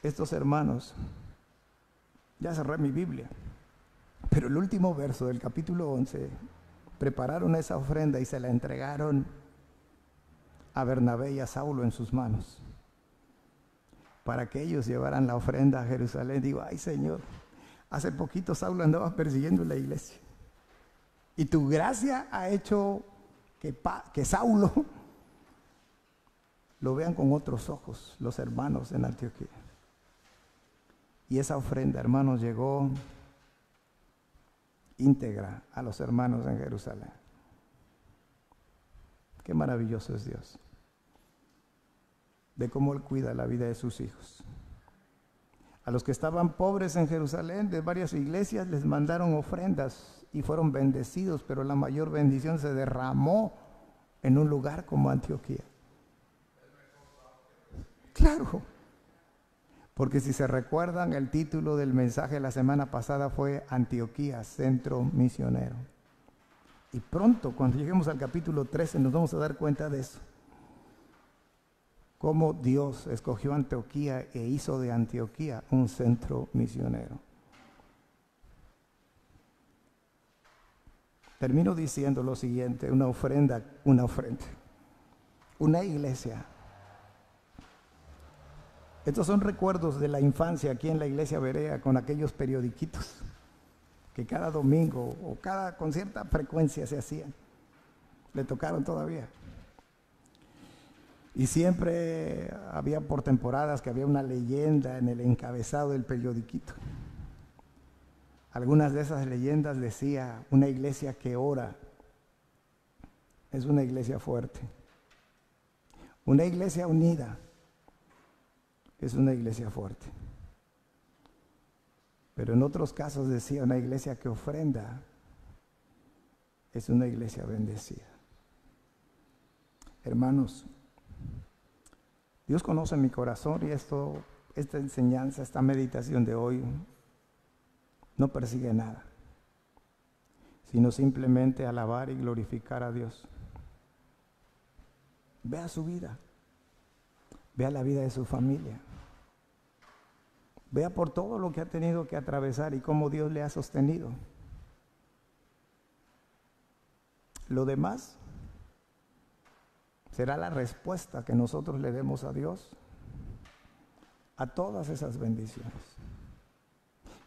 Estos hermanos, ya cerré mi Biblia, pero el último verso del capítulo 11, prepararon esa ofrenda y se la entregaron a Bernabé y a Saulo en sus manos, para que ellos llevaran la ofrenda a Jerusalén. Digo, ay Señor, hace poquito Saulo andaba persiguiendo la iglesia, y tu gracia ha hecho que Saulo lo vean con otros ojos los hermanos en Antioquía. Y esa ofrenda, hermanos, llegó íntegra a los hermanos en Jerusalén. Qué maravilloso es Dios, de cómo Él cuida la vida de sus hijos. A los que estaban pobres en Jerusalén, de varias iglesias, les mandaron ofrendas y fueron bendecidos, pero la mayor bendición se derramó en un lugar como Antioquía. Claro, porque si se recuerdan, el título del mensaje de la semana pasada fue Antioquía, Centro Misionero. Y pronto, cuando lleguemos al capítulo 13, nos vamos a dar cuenta de eso. Cómo Dios escogió Antioquía e hizo de Antioquía un centro misionero. Termino diciendo lo siguiente, una ofrenda, una iglesia. Estos son recuerdos de la infancia aquí en la iglesia Berea con aquellos periodiquitos que cada domingo o con cierta frecuencia se hacían. Le tocaron todavía. Y siempre había por temporadas que había una leyenda en el encabezado del periodiquito. Algunas de esas leyendas decía, una iglesia que ora es una iglesia fuerte. Una iglesia unida es una iglesia fuerte. Pero en otros casos decía, una iglesia que ofrenda es una iglesia bendecida. Hermanos, Dios conoce mi corazón y esta enseñanza, esta meditación de hoy no persigue nada, sino simplemente alabar y glorificar a Dios. Vea su vida, vea la vida de su familia, vea por todo lo que ha tenido que atravesar y cómo Dios le ha sostenido. Lo demás será la respuesta que nosotros le demos a Dios a todas esas bendiciones.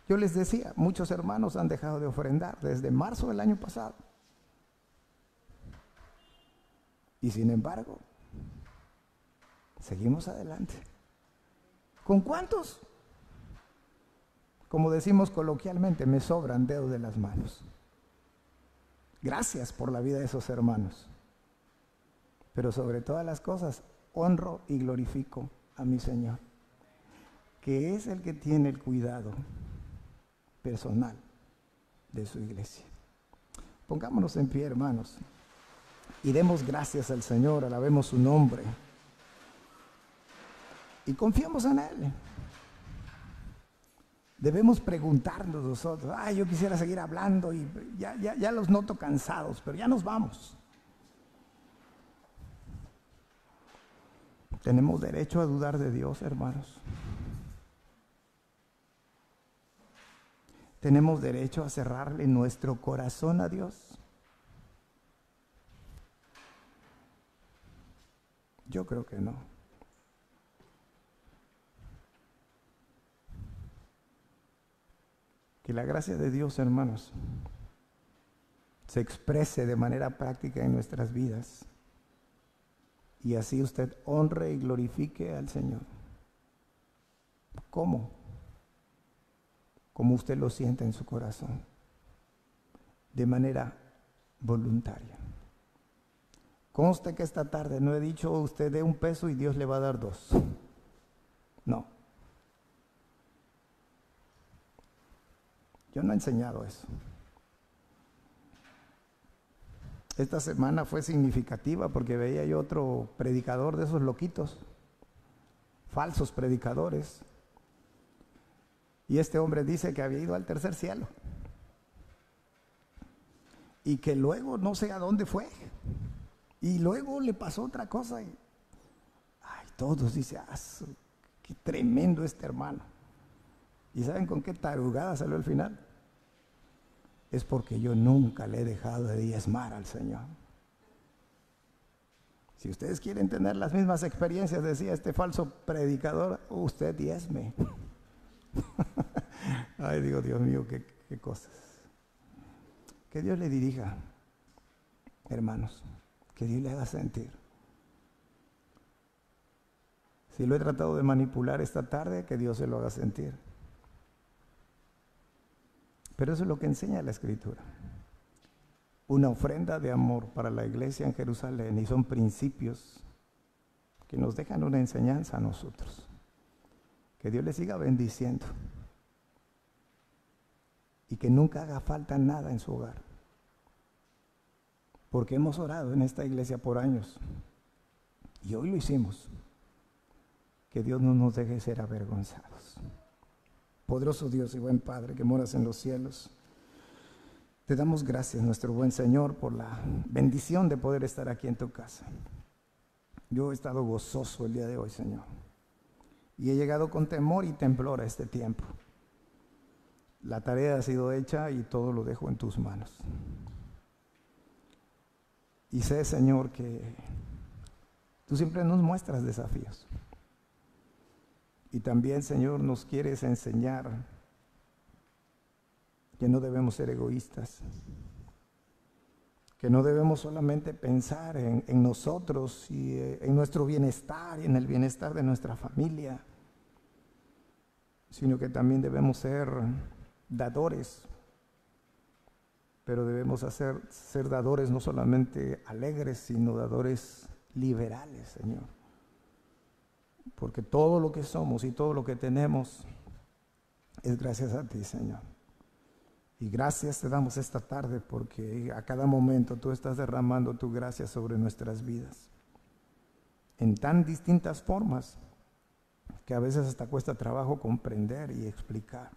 Yo les decía, muchos hermanos han dejado de ofrendar desde marzo del año pasado. Y sin embargo, seguimos adelante. ¿Con cuántos? Como decimos coloquialmente, me sobran dedos de las manos. Gracias por la vida de esos hermanos. Pero sobre todas las cosas, honro y glorifico a mi Señor, que es el que tiene el cuidado personal de su iglesia. Pongámonos en pie, hermanos, y demos gracias al Señor, alabemos su nombre y confiamos en Él. Debemos preguntarnos nosotros, yo quisiera seguir hablando y ya los noto cansados, pero ya nos vamos. ¿Tenemos derecho a dudar de Dios, hermanos? ¿Tenemos derecho a cerrarle nuestro corazón a Dios? Yo creo que no. Que la gracia de Dios, hermanos, se exprese de manera práctica en nuestras vidas. Y así usted honre y glorifique al Señor. ¿Cómo? Como usted lo siente en su corazón. De manera voluntaria. Conste que esta tarde no he dicho usted dé $1 y Dios le va a dar 2. No. Yo no he enseñado eso. Esta semana fue significativa porque veía yo otro predicador de esos loquitos, falsos predicadores. Y este hombre dice que había ido al tercer cielo. Y que luego no sé a dónde fue. Y luego le pasó otra cosa. Y todos dicen, qué tremendo este hermano. ¿Y saben con qué tarugada salió al final? Es porque yo nunca le he dejado de diezmar al Señor. Si ustedes quieren tener las mismas experiencias, decía este falso predicador, usted diezme. Ay, digo, Dios mío, qué cosas. Que Dios le dirija, hermanos, que Dios le haga sentir. Si lo he tratado de manipular esta tarde, que Dios se lo haga sentir. Pero eso es lo que enseña la Escritura. Una ofrenda de amor para la iglesia en Jerusalén, y son principios que nos dejan una enseñanza a nosotros. Que Dios les siga bendiciendo y que nunca haga falta nada en su hogar. Porque hemos orado en esta iglesia por años y hoy lo hicimos. Que Dios no nos deje ser avergonzados. Poderoso Dios y buen Padre que moras en los cielos, te damos gracias, nuestro buen Señor, por la bendición de poder estar aquí en tu casa. Yo he estado gozoso el día de hoy, Señor, y he llegado con temor y temblor a este tiempo. La tarea ha sido hecha y todo lo dejo en tus manos. Y sé, Señor, que tú siempre nos muestras desafíos. Y también, Señor, nos quieres enseñar que no debemos ser egoístas, que no debemos solamente pensar en nosotros y en nuestro bienestar y en el bienestar de nuestra familia, sino que también debemos ser dadores, pero debemos ser dadores no solamente alegres, sino dadores liberales, Señor. Porque todo lo que somos y todo lo que tenemos es gracias a ti, Señor. Y gracias te damos esta tarde porque a cada momento tú estás derramando tu gracia sobre nuestras vidas. En tan distintas formas que a veces hasta cuesta trabajo comprender y explicar.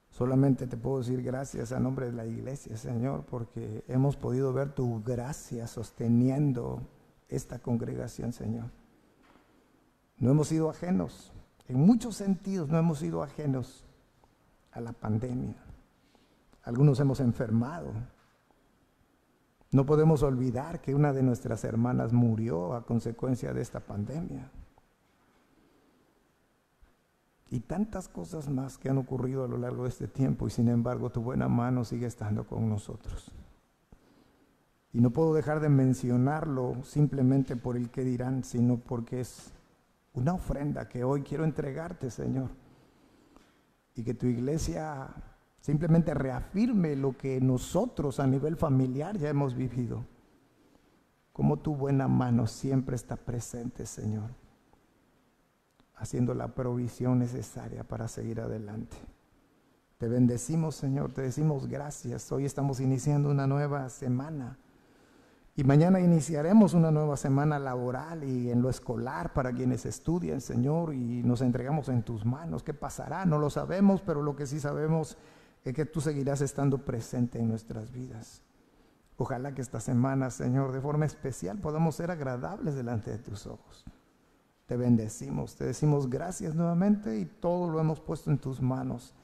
Solamente te puedo decir gracias a nombre de la iglesia, Señor, porque hemos podido ver tu gracia sosteniendo esta congregación, Señor. No hemos sido ajenos, en muchos sentidos no hemos sido ajenos a la pandemia. Algunos hemos enfermado. No podemos olvidar que una de nuestras hermanas murió a consecuencia de esta pandemia. Y tantas cosas más que han ocurrido a lo largo de este tiempo, y sin embargo tu buena mano sigue estando con nosotros. Y no puedo dejar de mencionarlo simplemente por el que dirán, sino porque es una ofrenda que hoy quiero entregarte, Señor. Y que tu iglesia simplemente reafirme lo que nosotros a nivel familiar ya hemos vivido. Como tu buena mano siempre está presente, Señor, haciendo la provisión necesaria para seguir adelante. Te bendecimos, Señor, te decimos gracias. Hoy estamos iniciando una nueva semana. Y mañana iniciaremos una nueva semana laboral y en lo escolar para quienes estudian, Señor, y nos entregamos en tus manos. ¿Qué pasará? No lo sabemos, pero lo que sí sabemos es que tú seguirás estando presente en nuestras vidas. Ojalá que esta semana, Señor, de forma especial podamos ser agradables delante de tus ojos. Te bendecimos, te decimos gracias nuevamente y todo lo hemos puesto en tus manos,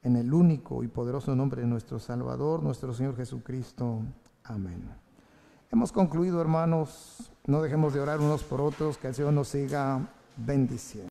en el único y poderoso nombre de nuestro Salvador, nuestro Señor Jesucristo. Amén. Hemos concluido, hermanos. No dejemos de orar unos por otros, que el Señor nos siga bendiciendo.